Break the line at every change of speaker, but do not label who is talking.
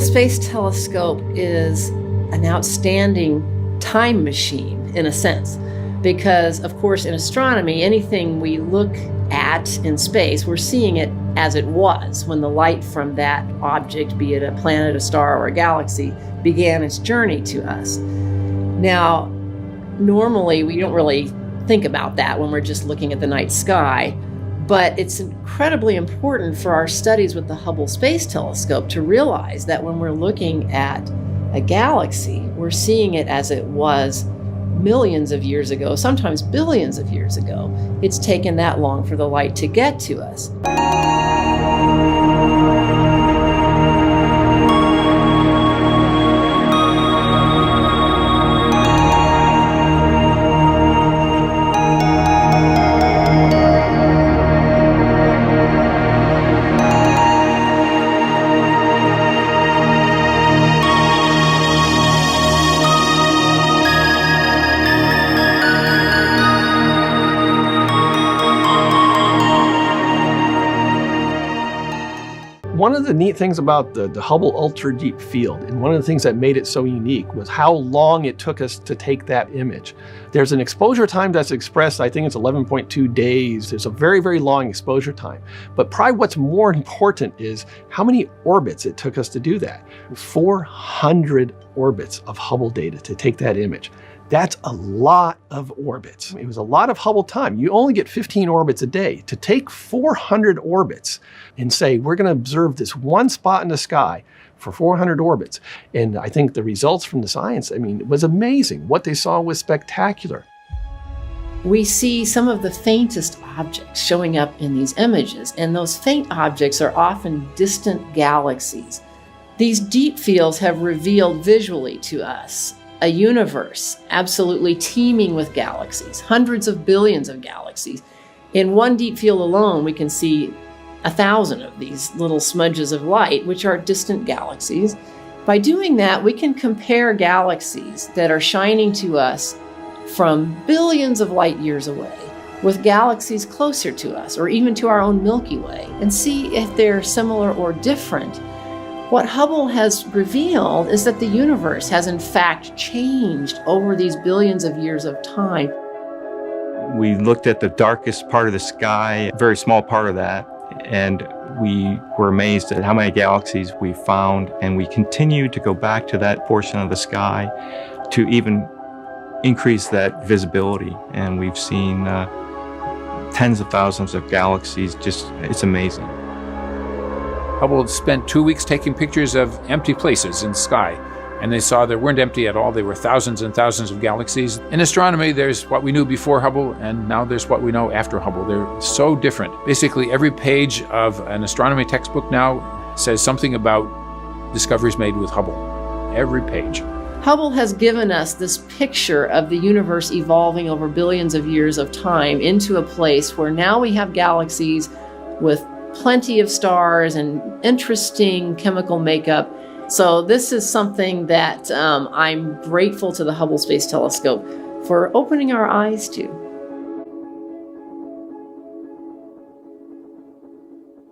Space Telescope is an outstanding time machine in a sense, because of course in astronomy, anything we look at in space, we're seeing it as it was when the light from that object, be it a planet, a star, or a galaxy, began its journey to us. Now, normally we don't really think about that when we're just looking at the night sky, but it's incredibly important for our studies with the Hubble Space Telescope to realize that when we're looking at a galaxy, we're seeing it as it was millions of years ago, sometimes billions of years ago. It's taken that long for the light to get to us.
One of the neat things about the Hubble Ultra Deep Field, and one of the things that made it so unique, was how long it took us to take that image. There's an exposure time that's expressed, I think it's 11.2 days. There's a very, very long exposure time. But probably what's more important is how many orbits it took us to do that. 400 orbits of Hubble data to take that image. That's a lot of orbits. It was a lot of Hubble time. You only get 15 orbits a day. To take 400 orbits and say, we're going to observe this one spot in the sky for 400 orbits. And I think the results from the science, it was amazing. What they saw was spectacular.
We see some of the faintest objects showing up in these images, and those faint objects are often distant galaxies. These deep fields have revealed visually to us a universe absolutely teeming with galaxies, hundreds of billions of galaxies. In one deep field alone, we can see 1,000 of these little smudges of light, which are distant galaxies. By doing that, we can compare galaxies that are shining to us from billions of light years away with galaxies closer to us, or even to our own Milky Way, and see if they're similar or different. What Hubble has revealed is that the universe has in fact changed over these billions of years of time.
We looked at the darkest part of the sky, a very small part of that, and we were amazed at how many galaxies we found, and we continued to go back to that portion of the sky to even increase that visibility. And we've seen tens of thousands of galaxies. It's amazing.
Hubble spent 2 weeks taking pictures of empty places in the sky, and they saw they weren't empty at all. They were thousands and thousands of galaxies. In astronomy, there's what we knew before Hubble, and now there's what we know after Hubble. They're so different. Basically, every page of an astronomy textbook now says something about discoveries made with Hubble. Every page.
Hubble has given us this picture of the universe evolving over billions of years of time into a place where now we have galaxies with plenty of stars and interesting chemical makeup. So this is something that I'm grateful to the Hubble Space Telescope for opening our eyes to.